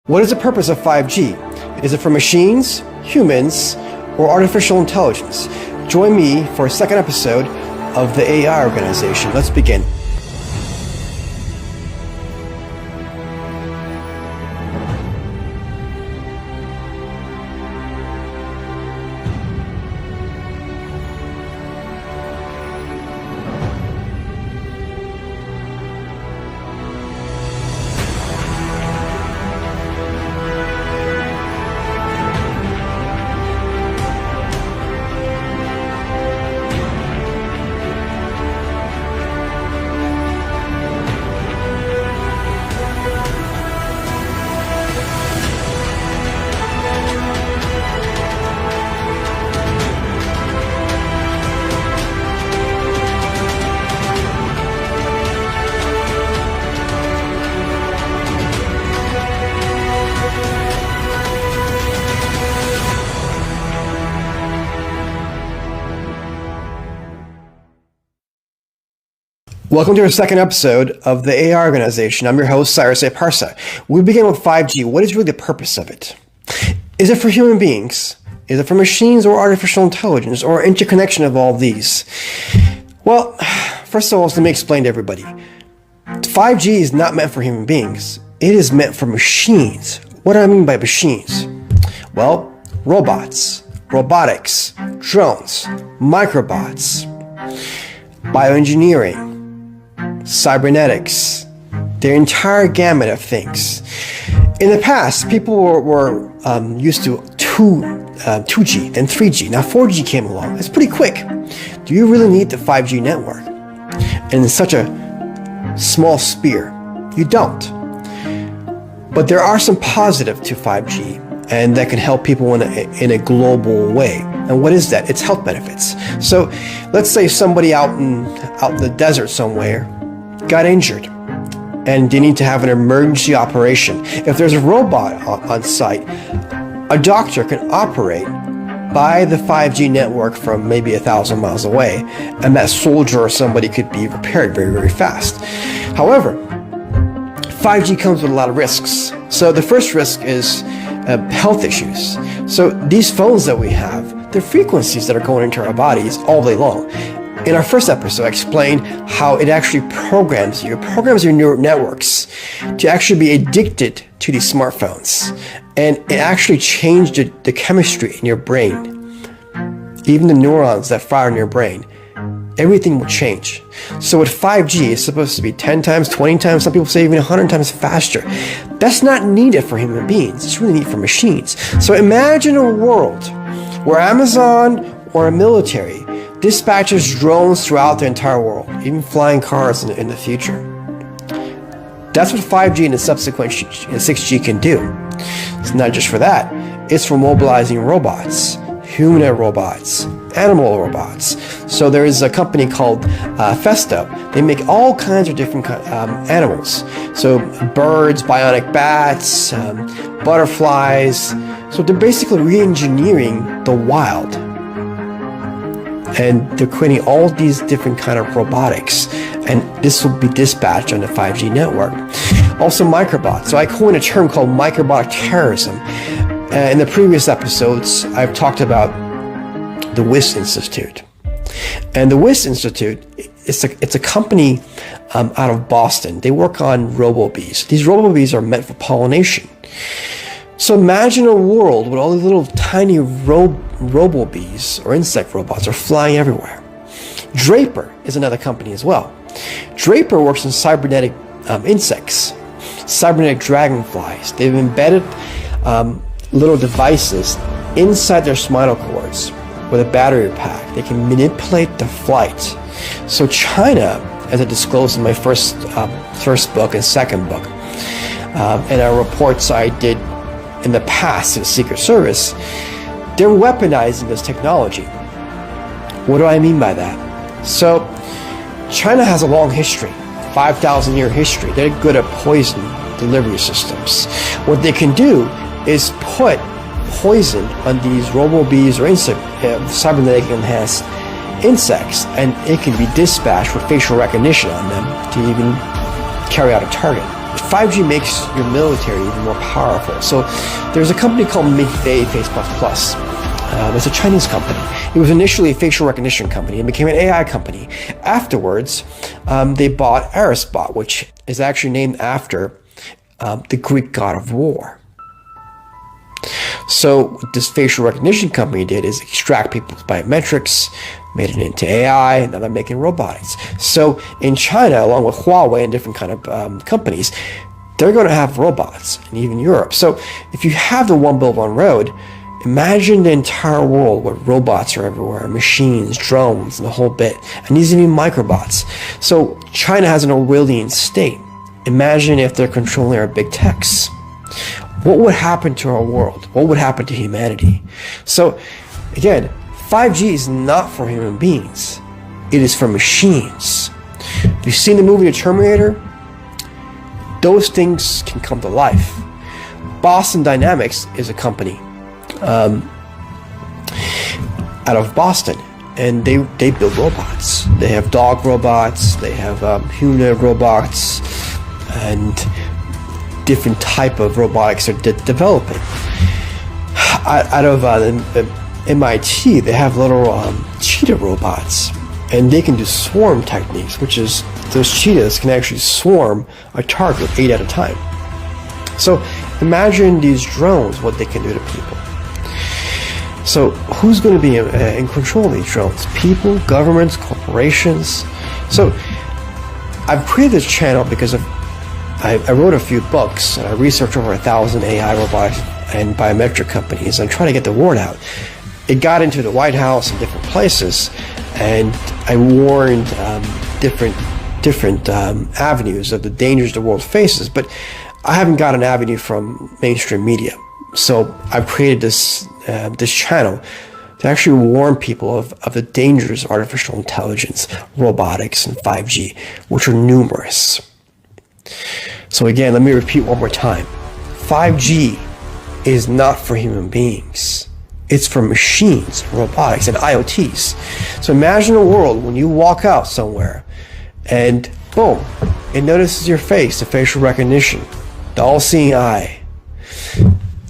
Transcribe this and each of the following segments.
What is the purpose of 5G? Is it for machines, humans, or artificial intelligence? Join me for a second episode of the AI Organization. Let's begin. Welcome to our second episode of the AI Organization. I'm your host, Cyrus A. Parsa. We begin with 5G. What is really the purpose of it? Is it for human beings? Is it for machines or artificial intelligence or interconnection of all these? Well, first of all, let me explain to everybody. 5G is not meant for human beings. It is meant for machines. What do I mean by machines? Well, robots, robotics, drones, microbots, bioengineering, cybernetics, their entire gamut of things. In the past, people were used to 2G, then 3G. Now 4G came along. It's pretty quick. Do you really need the 5G network? And in such a small sphere, you don't. But there are some positive to 5G, and that can help people in a global way. And what is that? It's health benefits. So let's say somebody out in the desert somewhere got injured and they need to have an emergency operation. If there's a robot on site, a doctor can operate by the 5G network from maybe 1,000 miles away, and that soldier or somebody could be repaired very, very fast. However, 5G comes with a lot of risks. So the first risk is health issues. So these phones that we have, the frequencies that are going into our bodies all day long. In our first episode, I explained how it actually programs your neural networks to actually be addicted to these smartphones. And it actually changed the chemistry in your brain. Even the neurons that fire in your brain, everything will change. So with 5G, it's supposed to be 10 times, 20 times, some people say even 100 times faster. That's not needed for human beings. It's really needed for machines. So imagine a world where Amazon or a military dispatches drones throughout the entire world, even flying cars in the future. That's what 5G and the subsequent 6G can do. It's not just for that. It's for mobilizing robots, humanoid robots, animal robots. So there is a company called Festo. They make all kinds of different animals. So birds, bionic bats, butterflies. So they're basically re-engineering the wild. And they're creating all these different kind of robotics. And this will be dispatched on the 5G network. Also microbots. So I coined a term called microbotic terrorism. In the previous episodes, I've talked about the WIS Institute. And the WIS Institute, it's a company out of Boston. They work on robo-bees. These robo-bees are meant for pollination. So imagine a world with all these little tiny robo-bees or insect robots are flying everywhere. Draper is another company as well. Draper works in cybernetic insects, cybernetic dragonflies. They've embedded little devices inside their spinal cords with a battery pack. They can manipulate the flight. So China, as I disclosed in my first book and second book, and our reports I did in the past to the Secret Service, they're weaponizing this technology. What do I mean by that? So China has a long history, 5,000-year history. They're good at poison delivery systems. What they can do is put poison on these robo-bees or cybernetic enhanced insects, and it can be dispatched with facial recognition on them to even carry out a target. 5G makes your military even more powerful. So there's a company called Midway Face++. It's a Chinese company. It was initially a facial recognition company and became an AI company. Afterwards, they bought Arispot, which is actually named after the Greek god of war. So what this facial recognition company did is extract people's biometrics, made it into AI, and now they're making robotics. So in China, along with Huawei and different kind of companies, they're going to have robots, and even Europe. So if you have the One Belt One Road, imagine the entire world where robots are everywhere, machines, drones, and the whole bit, and these are even microbots. So China has an Orwellian state. Imagine if they're controlling our big techs. What would happen to our world? What would happen to humanity? So again, 5G is not for human beings. It is for machines. If you've seen the movie The Terminator, those things can come to life. Boston Dynamics is a company out of Boston, and they build robots. They have dog robots, they have humanoid robots, and different type of robotics are developing. Out of MIT, they have little cheetah robots, and they can do swarm techniques, which is those cheetahs can actually swarm a target 8 at a time. So imagine these drones, what they can do to people. So who's going to be in control of these drones? People, governments, corporations. So I've created this channel because I wrote a few books, and I researched over 1,000 AI robotics and biometric companies, and trying to get the word out. It got into the White House and different places, and I warned different avenues of the dangers the world faces, but I haven't got an avenue from mainstream media. So I've created this channel to actually warn people of the dangers of artificial intelligence, robotics, and 5G, which are numerous. So again, let me repeat one more time. 5G is not for human beings. It's for machines, robotics, and IoTs. So imagine a world when you walk out somewhere and boom, it notices your face, the facial recognition, the all-seeing eye.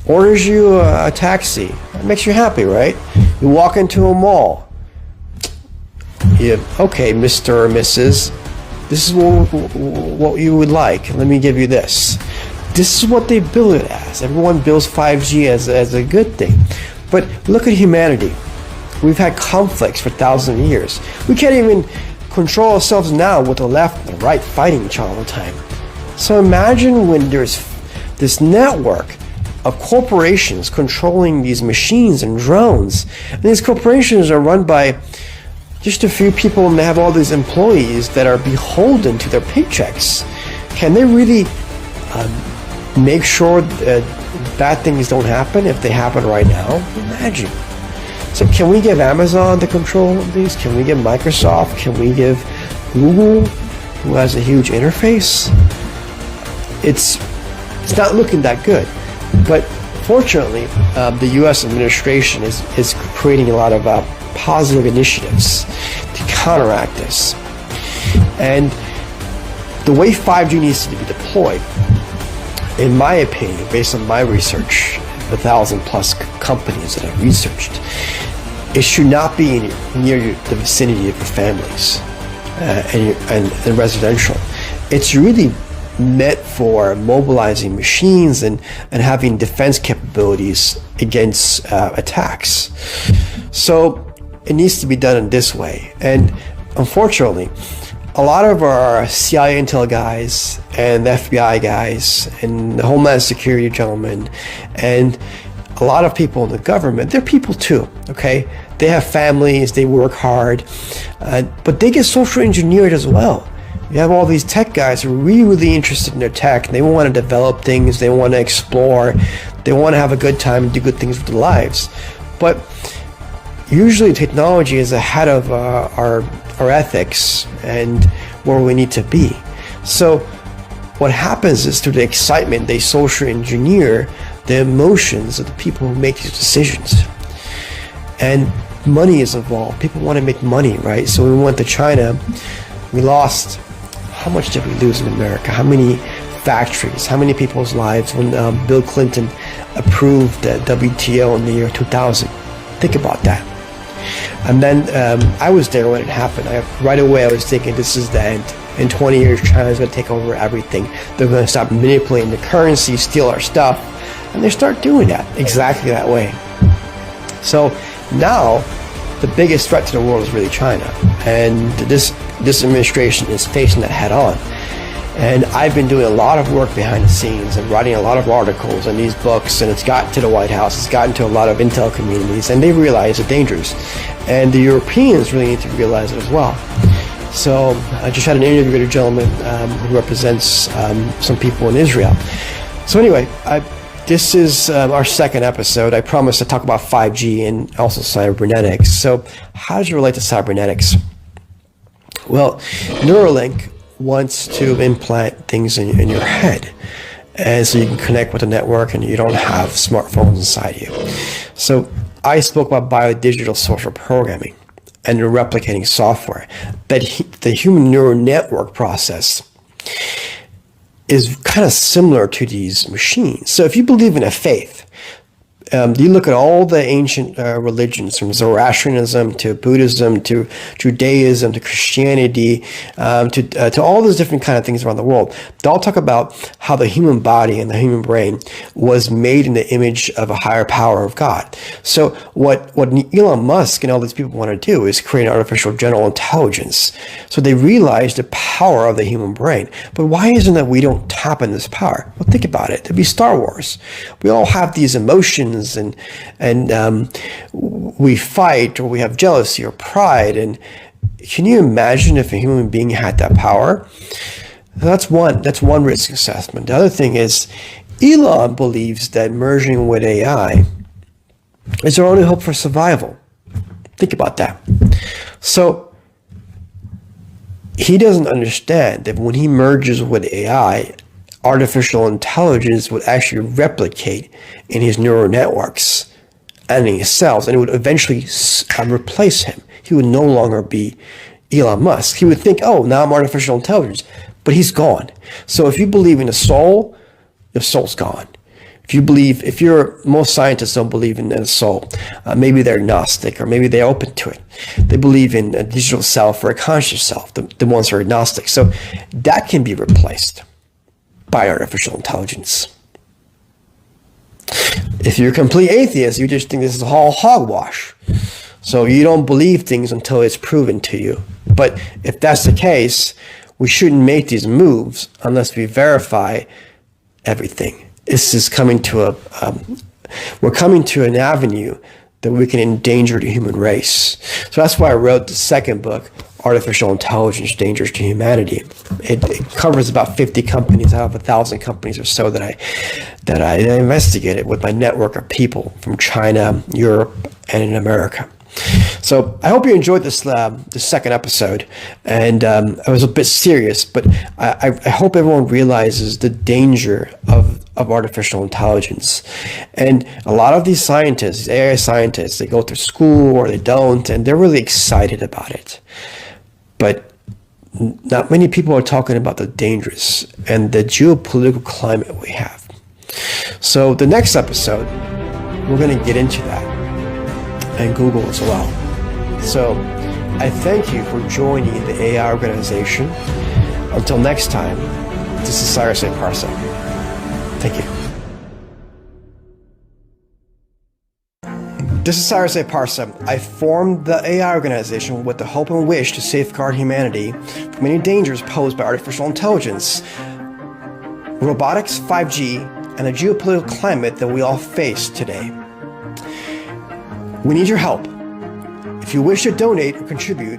Orders you a taxi. That makes you happy, right? You walk into a mall. Okay, Mr. or Mrs., this is what you would like. Let me give you this. This is what they bill it as. Everyone bills 5G as a good thing. But look at humanity. We've had conflicts for thousands of years. We can't even control ourselves now with the left and the right fighting each other all the time. So imagine when there's this network of corporations controlling these machines and drones. And these corporations are run by just a few people, and they have all these employees that are beholden to their paychecks. Can they really make sure that bad things don't happen if they happen right now? Imagine. So can we give Amazon the control of these? Can we give Microsoft? Can we give Google, who has a huge interface? It's not looking that good. But fortunately, the U.S. administration is creating a lot of positive initiatives to counteract this. And the way 5G needs to be deployed, in my opinion, based on my research, 1,000+ companies that I've researched, it should not be near the vicinity of your families and residential. It's really meant for mobilizing machines and having defense capabilities against attacks. So it needs to be done in this way. And unfortunately, a lot of our CIA intel guys and the FBI guys and the Homeland Security gentlemen and a lot of people in the government, they're people too, okay? They have families, they work hard, but they get social engineered as well. You have all these tech guys who are really, really interested in their tech. They want to develop things, they want to explore, they want to have a good time and do good things with their lives. But usually technology is ahead of our ethics and where we need to be. So what happens is through the excitement, they social engineer the emotions of the people who make these decisions. And money is involved. People want to make money, right? So we went to China, we lost, how much did we lose in America? How many factories, how many people's lives when Bill Clinton approved the WTO in the year 2000. Think about that. And then I was there when it happened. Right away I was thinking this is the end. In 20 years, China's going to take over everything. They're going to stop manipulating the currency, steal our stuff, and they start doing that exactly that way. So now the biggest threat to the world is really China, and this administration is facing that head on. And I've been doing a lot of work behind the scenes and writing a lot of articles and these books, and it's gotten to the White House, it's gotten to a lot of intel communities, and they realize the dangers. And the Europeans really need to realize it as well. So I just had an interview with a gentleman who represents some people in Israel. So anyway, this is our second episode. I promised to talk about 5G and also cybernetics. So how does it relate to cybernetics? Well, Neuralink wants to implant things in your head, and so you can connect with the network and you don't have smartphones inside you. So I spoke about biodigital social programming and the replicating software. That the human neural network process is kind of similar to these machines. So if you believe in a faith, you look at all the ancient religions, from Zoroastrianism to Buddhism to Judaism to Christianity, to all those different kind of things around the world. They all talk about how the human body and the human brain was made in the image of a higher power of God. So what Elon Musk and all these people want to do is create an artificial general intelligence. So they realize the power of the human brain. But why isn't it we don't tap in this power? Well, think about it. It'd be Star Wars. We all have these emotions, and we fight, or we have jealousy or pride. And can you imagine if a human being had that power? That's one risk assessment. The other thing is, Elon believes that merging with AI is our only hope for survival. Think about that. So he doesn't understand that when he merges with AI, artificial intelligence would actually replicate in his neural networks and in his cells, and it would eventually replace him. He would no longer be Elon Musk. He would think, oh, now I'm artificial intelligence, but he's gone. So if you believe in a soul, your soul's gone. Most scientists don't believe in a soul. Maybe they're agnostic, or maybe they're open to it. They believe in a digital self or a conscious self, the ones who are agnostic. So that can be replaced by artificial intelligence. If you're a complete atheist, you just think this is all hogwash. So you don't believe things until it's proven to you. But if that's the case, we shouldn't make these moves unless we verify everything. This is we're coming to an avenue that we can endanger the human race. So that's why I wrote the second book, Artificial Intelligence, Dangers to Humanity. It covers about 50 companies out of 1,000 companies or so that I investigated with my network of people from China, Europe, and in America. So I hope you enjoyed this second episode, and I was a bit serious, but I hope everyone realizes the danger of artificial intelligence. And a lot of these scientists, these AI scientists, they go to school or they don't, and they're really excited about it. But not many people are talking about the dangers and the geopolitical climate we have. So the next episode, we're going to get into that, and Google as well. So I thank you for joining the AI organization. Until next time, this is Cyrus and Parsa. Thank you. This is Cyrus A. Parsa. I formed the AI organization with the hope and wish to safeguard humanity from any dangers posed by artificial intelligence, robotics, 5G, and the geopolitical climate that we all face today. We need your help. If you wish to donate or contribute,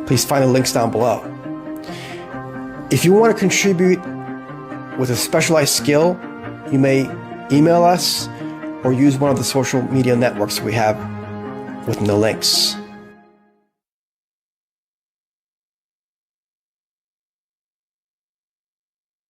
please find the links down below. If you want to contribute with a specialized skill, you may email us or use one of the social media networks we have within the links.